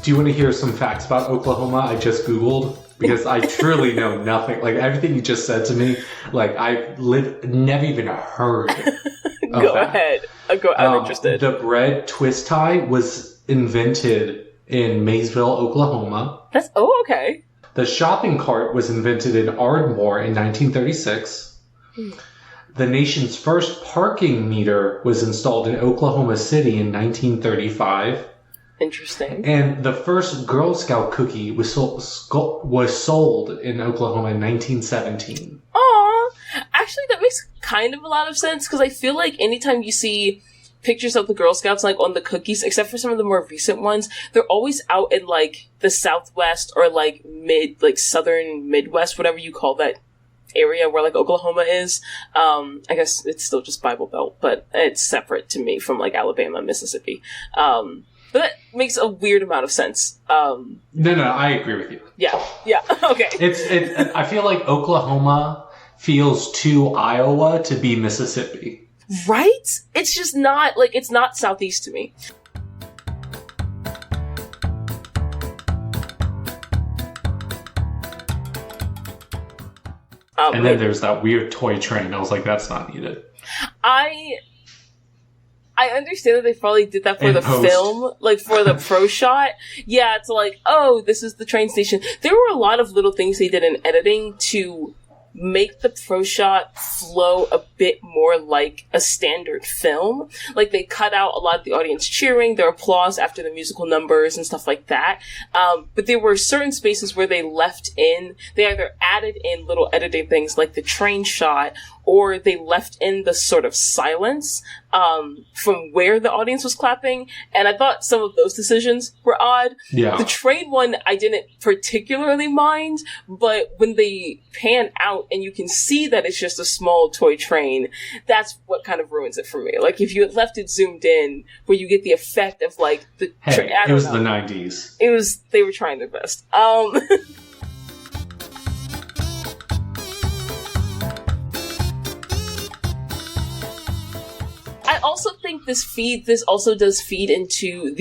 Do you want to hear some facts about Oklahoma? I just Googled because I truly know nothing. Like everything you just said to me, like I've never even heard of Go ahead. I'm interested. The bread twist tie was invented in Maysville, Oklahoma. Okay. The shopping cart was invented in Ardmore in 1936. The nation's first parking meter was installed in Oklahoma City in 1935. Interesting. And the first Girl Scout cookie was sold in Oklahoma in 1917. Aw! Actually, that makes kind of a lot of sense, because I feel like anytime you see pictures of the Girl Scouts, like, on the cookies, except for some of the more recent ones, they're always out in, like, the Southwest or, like, Southern Midwest, whatever you call that area where, like, Oklahoma is. I guess it's still just Bible Belt, but it's separate to me from, like, Alabama and Mississippi. But that makes a weird amount of sense. No, I agree with you. Yeah, okay. I feel like Oklahoma feels too Iowa to be Mississippi. Right? It's just not, like, it's not Southeast to me. And then there's that weird toy train. I was like, that's not needed. I understand that they probably did that for the film, like for the pro shot. Yeah, it's like, oh, this is the train station. There were a lot of little things they did in editing to make the pro shot flow a bit more like a standard film. Like, they cut out a lot of the audience cheering, their applause after the musical numbers and stuff like that. But there were certain spaces where they either added in little editing things like the train shot, or they left in the sort of silence from where the audience was clapping. And I thought some of those decisions were odd. Yeah. The train one, I didn't particularly mind, but when they pan out and you can see that it's just a small toy train, that's what kind of ruins it for me. Like, if you had left it zoomed in, where you get the effect of, like, the train. It was the 90s. They were trying their best. I also think this also does feed into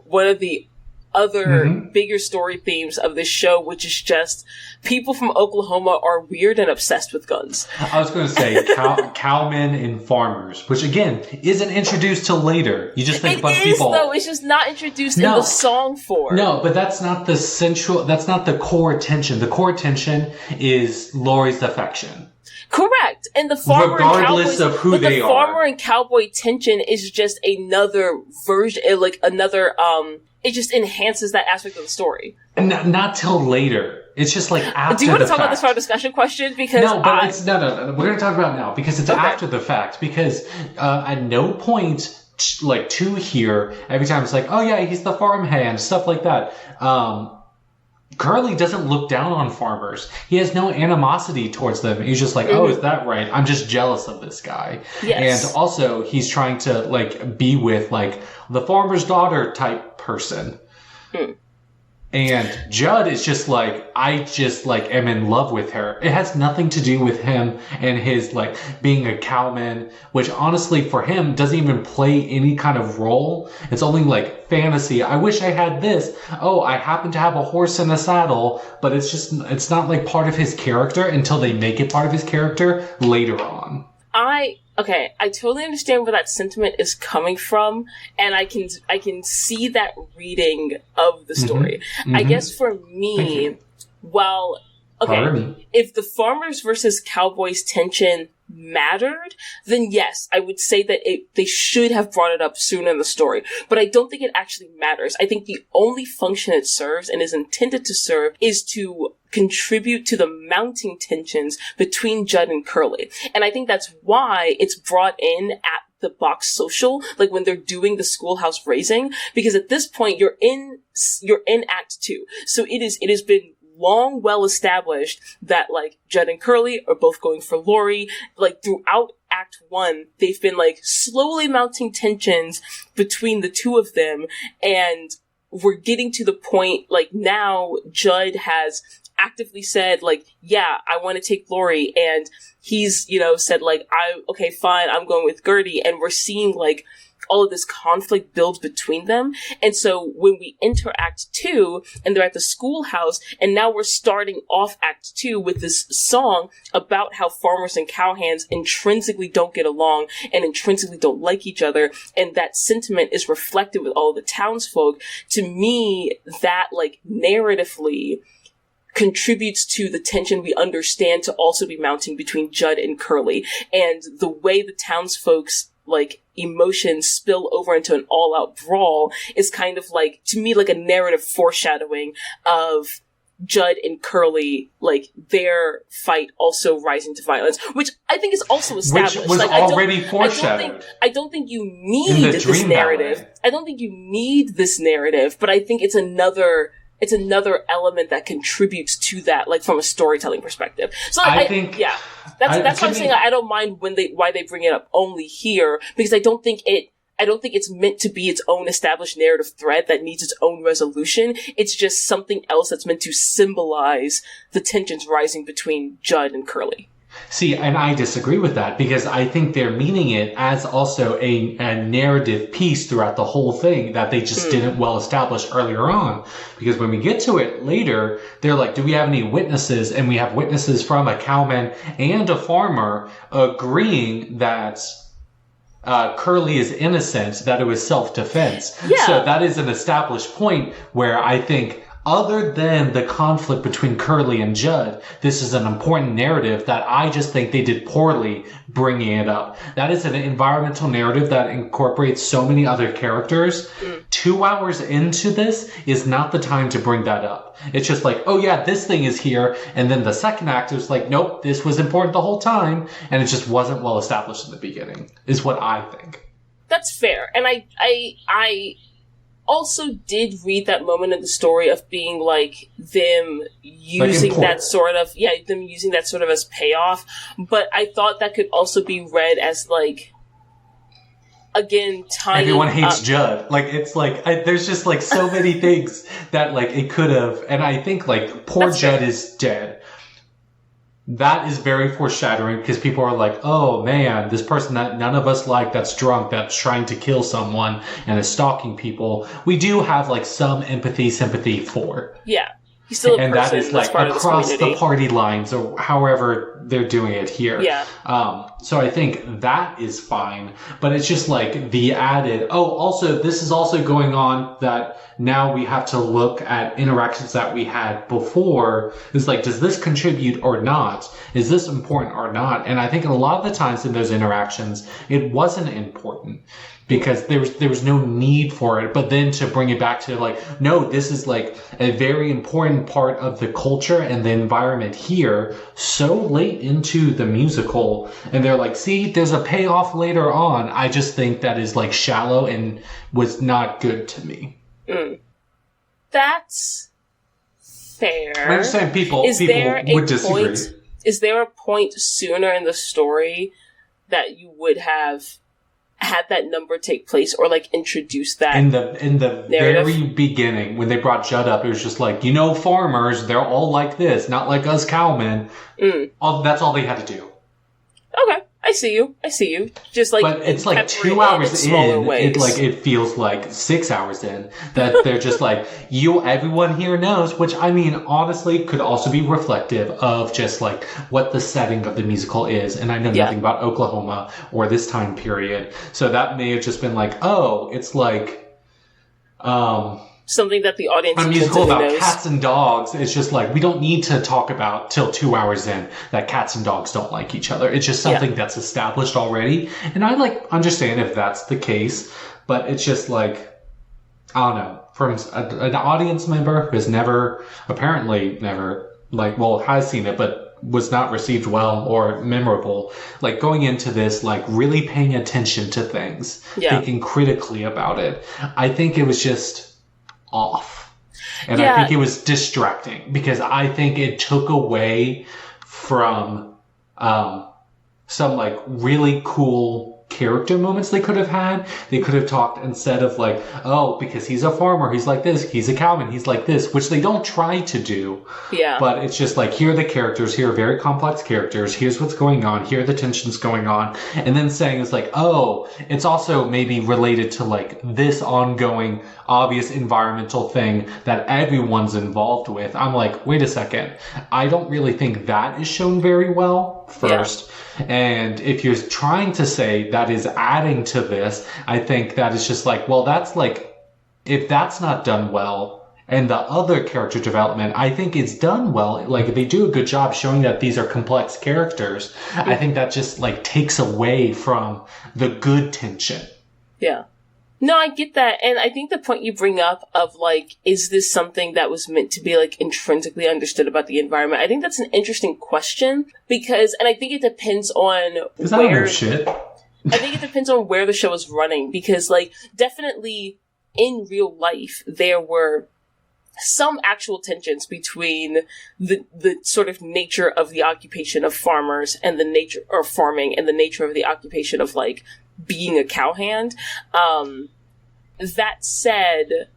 one of the other bigger story themes of this show, which is just people from Oklahoma are weird and obsessed with guns. I was going to say cowmen and farmers, which again isn't introduced till later. You just think a bunch of people. Though it's just not introduced in the song form. No, but that's not the central. That's not the core attention. The core attention is Laurie's affection. Correct. And the farmer regardless and of who they are. The farmer and cowboy tension is just another version, like another, it just enhances that aspect of the story. And not till later. It's just like after the fact. Do you want to talk about this for our discussion question? Because no, but no. We're going to talk about it now because it's after the fact. Because at no point, like, to here, every time it's like, oh yeah, he's the farmhand, stuff like that. Curly doesn't look down on farmers. He has no animosity towards them. He's just like, oh, is that right? I'm just jealous of this guy. Yes. And also, he's trying to, like, be with, like, the farmer's daughter type person. And Judd is just like, I just, like, am in love with her. It has nothing to do with him and his, like, being a cowman, which honestly for him doesn't even play any kind of role. It's only, like, fantasy. I wish I had this. Oh, I happen to have a horse and a saddle, but it's not, like, part of his character until they make it part of his character later on. I totally understand where that sentiment is coming from, and I can see that reading of the story. I guess for me, if the farmers versus cowboys tension mattered, then yes, I would say that they should have brought it up sooner in the story. But I don't think it actually matters. I think the only function it serves and is intended to serve is to contribute to the mounting tensions between Judd and Curly. And I think that's why it's brought in at the box social, like when they're doing the schoolhouse raising, because at this point you're in Act 2. So it has been long well established that, like, Judd and Curly are both going for Laurie. Like, throughout Act 1, they've been, like, slowly mounting tensions between the two of them, and we're getting to the point, like, now Judd has actively said, like, yeah, I want to take Lori, and he's, said, like, okay, fine, I'm going with Gertie, and we're seeing, like, all of this conflict builds between them. And so when we enter Act 2 and they're at the schoolhouse, and now we're starting off Act 2 with this song about how farmers and cowhands intrinsically don't get along and intrinsically don't like each other, and that sentiment is reflected with all the townsfolk. To me, that, like, narratively contributes to the tension we understand to also be mounting between Judd and Curly, and the way the townsfolk's, like, emotions spill over into an all-out brawl is kind of like, to me, like a narrative foreshadowing of Judd and Curly, like, their fight also rising to violence, which I think is also established. Which was like, already foreshadowed. I don't think you need this narrative. Ballet. I don't think you need this narrative, but I think it's another element that contributes to that, like, from a storytelling perspective. So I think, yeah, that's what I'm saying. I don't mind why they bring it up only here, because I don't think it's meant to be its own established narrative thread that needs its own resolution. It's just something else that's meant to symbolize the tensions rising between Judd and Curly. See, and I disagree with that, because I think they're meaning it as also a narrative piece throughout the whole thing that they just didn't well establish earlier on. Because when we get to it later, they're like, do we have any witnesses? And we have witnesses from a cowman and a farmer agreeing that Curly is innocent, that it was self-defense. Yeah. So that is an established point where I think, other than the conflict between Curly and Judd, this is an important narrative that I just think they did poorly bringing it up. That is an environmental narrative that incorporates so many other characters. 2 hours into this is not the time to bring that up. It's just like, oh yeah, this thing is here. And then the second act is like, nope, this was important the whole time. And it just wasn't well established in the beginning, is what I think. That's fair. And I also did read that moment in the story of being like them using that sort of as payoff, but I thought that could also be read as, like, again, tying everyone hates Judd. Like, it's like there's just, like, so many things that, like, it could have, and I think, like, poor Judd is dead. That is very foreshadowing, because people are like, oh man, this person that none of us like, that's drunk, that's trying to kill someone and is stalking people, we do have, like, some sympathy for. Yeah. He's still a person, that is, like, across the party lines, or however they're doing it here. Yeah. So I think that is fine, but it's just like the added, also, this is also going on that now we have to look at interactions that we had before. It's like, does this contribute or not? Is this important or not? And I think a lot of the times in those interactions, it wasn't important, because there was no need for it. But then to bring it back to, like, no, this is, like, a very important part of the culture and the environment here so late into the musical. And they're like, see, there's a payoff later on. I just think that is, like, shallow and was not good to me. That's fair. I understand people would disagree. Is there a point sooner in the story that you would have had that number take place, or, like, introduce that in the very beginning when they brought Judd up? It was just like, farmers, they're all like this, not like us cowmen. That's all they had to do. Okay, I see you. Just, like, but it's like 2 hours in, it feels like 6 hours in, that they're just like, everyone here knows, which, I mean, honestly could also be reflective of just, like, what the setting of the musical is. And I know nothing about Oklahoma or this time period. So that may have just been like, it's like, something that the audience a musical about knows. Cats and dogs. It's just like, we don't need to talk about till 2 hours in that cats and dogs don't like each other. It's just something that's established already. And I, like, understand if that's the case, but it's just like, I don't know, from an audience member who has apparently never, like, well, has seen it, but was not received well or memorable, like, going into this, like, really paying attention to things, thinking critically about it. I think it was just off. And I think it was distracting, because I think it took away from some, like, really cool character moments they could have had. They could have talked instead of like, oh, because he's a farmer, he's like this, he's a cowman, he's like this, which they don't try to do. Yeah. But it's just like, here are the characters, here are very complex characters, here's what's going on, here are the tensions going on. And then saying it's like, oh, it's also maybe related to like this ongoing obvious environmental thing that everyone's involved with. I'm like, wait a second. I don't really think that is shown very well first. Yeah. And if you're trying to say that is adding to this, I think that is just like, well, that's like, if that's not done well, and the other character development, I think it's done well. Like, they do a good job showing that these are complex characters. Yeah. I think that just like takes away from the good tension. Yeah. No, I get that. And I think the point you bring up of like, is this something that was meant to be like intrinsically understood about the environment? I think that's an interesting question because, and I think it depends on where shit. I think it depends on where the show is running because like definitely in real life, there were some actual tensions between the sort of nature of the occupation of farmers and the nature or farming and the nature of the occupation of like being a cowhand. That said,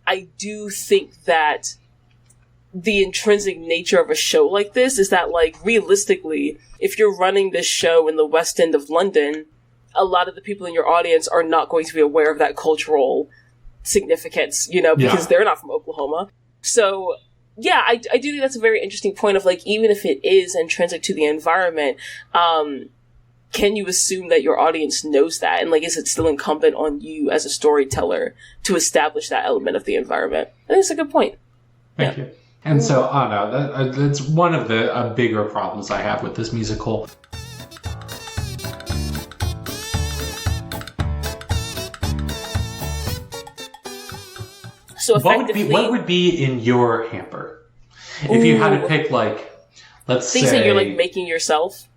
I do think that the intrinsic nature of a show like this is that, like, realistically, if you're running this show in the West End of London, a lot of the people in your audience are not going to be aware of that cultural significance, you know, because they're not from Oklahoma. So, yeah, I do think that's a very interesting point of, like, even if it is intrinsic to the environment, can you assume that your audience knows that? And, like, is it still incumbent on you as a storyteller to establish that element of the environment? I think it's a good point. Thank you. And so, I don't know, that's one of the bigger problems I have with this musical. So what would be in your hamper? If you had to pick, like, let's say... Things that you're, like, making yourself?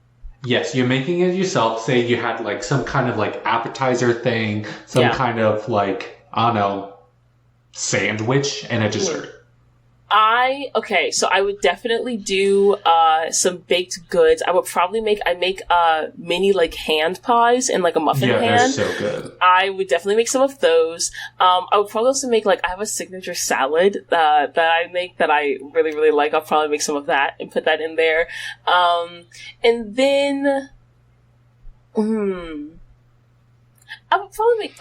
Yes, you're making it yourself. Say you had, like, some kind of, like, appetizer thing, some kind of, like, I don't know, sandwich and a dessert. So I would definitely do some baked goods. I make mini like hand pies in like a muffin pan. Yeah, they're so good. I would definitely make some of those. I would probably also make I have a signature salad that I make that I really, really like. I'll probably make some of that and put that in there. And then, I would probably make,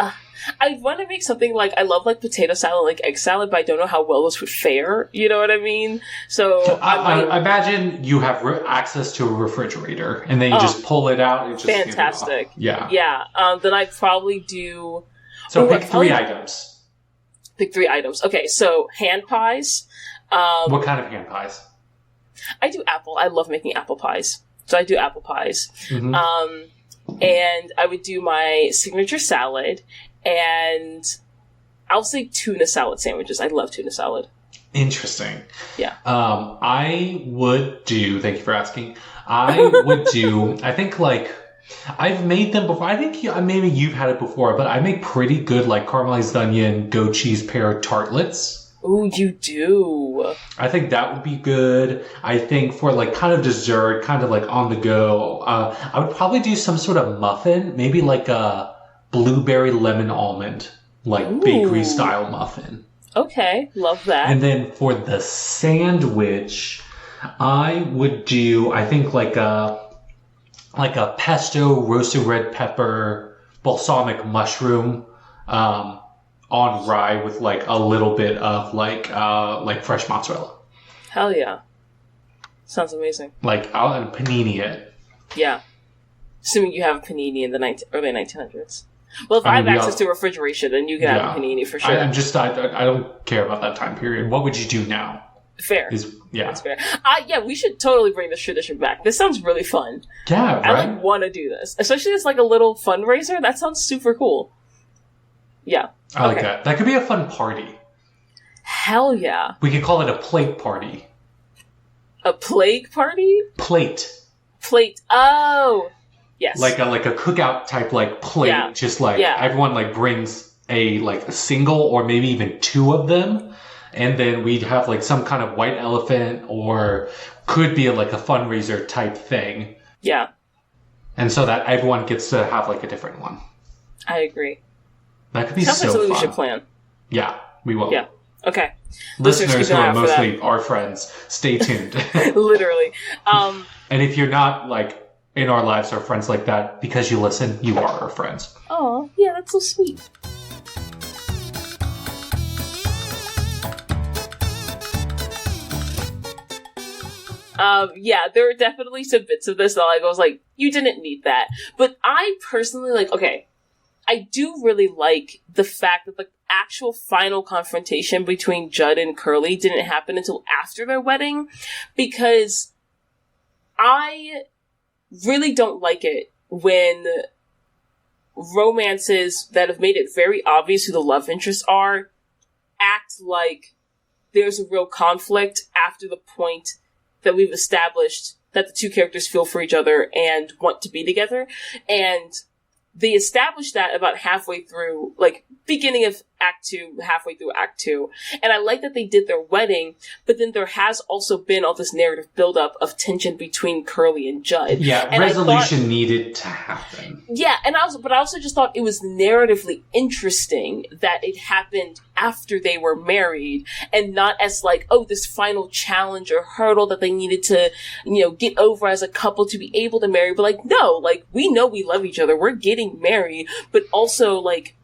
I want to make something like, I love like potato salad, like egg salad, but I don't know how well this would fare. You know what I mean? So I imagine you have access to a refrigerator and then you just pull it out and just fantastic. Yeah. Then I'd probably do. So pick 3 items. Pick 3 items. Okay, so hand pies. What kind of hand pies? I do apple. I love making apple pies. So I do apple pies. Mm-hmm. And I would do my signature salad, and I'll say tuna salad sandwiches. I love tuna salad. Interesting. Yeah. I would do, thank you for asking, I would do, I think like, I've made them before. I think maybe you've had it before, but I make pretty good like caramelized onion, goat cheese pear tartlets. Ooh, you do. I think that would be good. I think for like kind of dessert, kind of like on the go, I would probably do some sort of muffin, maybe like a blueberry lemon almond, like bakery style muffin. Okay, love that. And then for the sandwich, I would do, I think like a pesto, roasted red pepper, balsamic mushroom, on rye with like a little bit of like fresh mozzarella. Hell yeah. Sounds amazing. Like I'll panini it. Yeah. Assuming you have a panini in the early 1900s. Well, if I have access to refrigeration, then you can have a panini for sure. I don't care about that time period. What would you do now? Fair. That's fair. We should totally bring this tradition back. This sounds really fun. Yeah, right? I want to do this. Especially as like a little fundraiser. That sounds super cool. Yeah. I like that. That could be a fun party. Hell yeah. We could call it a plate party. A plague party? Plate. Oh. Yes. Like a cookout type like plate. Yeah. Just like everyone like brings a single or maybe even 2 of them. And then we'd have like some kind of white elephant or could be like a fundraiser type thing. Yeah. And so that everyone gets to have like a different one. I agree. That could be Sounds so like something fun. we should plan. Yeah, we will. Yeah. Okay. Listeners who keep an eye are out for mostly our friends, stay tuned. Literally. And if you're not like in our lives or friends like that, because you listen, you are our friends. Oh, yeah, that's so sweet. Yeah, there were definitely some bits of this that I was like, you didn't need that. But I personally, like, okay, I do really like the fact that the actual final confrontation between Judd and Curly didn't happen until after their wedding, because I really don't like it when romances that have made it very obvious who the love interests are act like there's a real conflict after the point that we've established that the two characters feel for each other and want to be together. And they established that about halfway through, like, beginning of Act 2, halfway through Act 2. And I like that they did their wedding, but then there has also been all this narrative buildup of tension between Curly and Judd. Yeah, and resolution needed to happen. Yeah, and I also just thought it was narratively interesting that it happened after they were married, and not as like, oh, this final challenge or hurdle that they needed to, get over as a couple to be able to marry. But like, no, like, we know we love each other. We're getting married, but also like,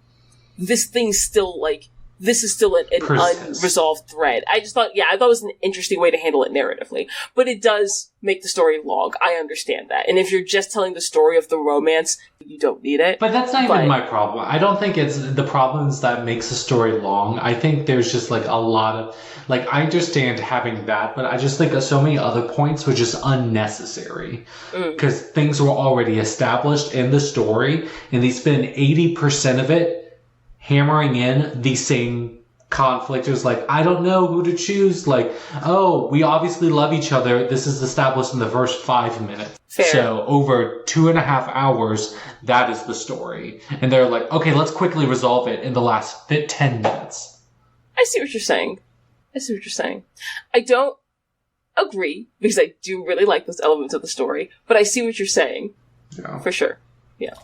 this thing's still like, this is still an unresolved thread. I thought it was an interesting way to handle it narratively. But it does make the story long. I understand that. And if you're just telling the story of the romance, you don't need it. But that's not even my problem. I don't think it's the problems that makes a story long. I think there's just like a lot of, like, I understand having that, but I just think so many other points were just unnecessary. Because things were already established in the story, and they spend 80% of it hammering in the same conflict. It was like, I don't know who to choose. Like, oh, we obviously love each other. This is established in the first 5 minutes. Fair. So over 2.5 hours, that is the story. And they're like, okay, let's quickly resolve it in the last 10 minutes. I see what you're saying. I don't agree, because I do really like those elements of the story, but I see what you're saying. Yeah. For sure. Yeah.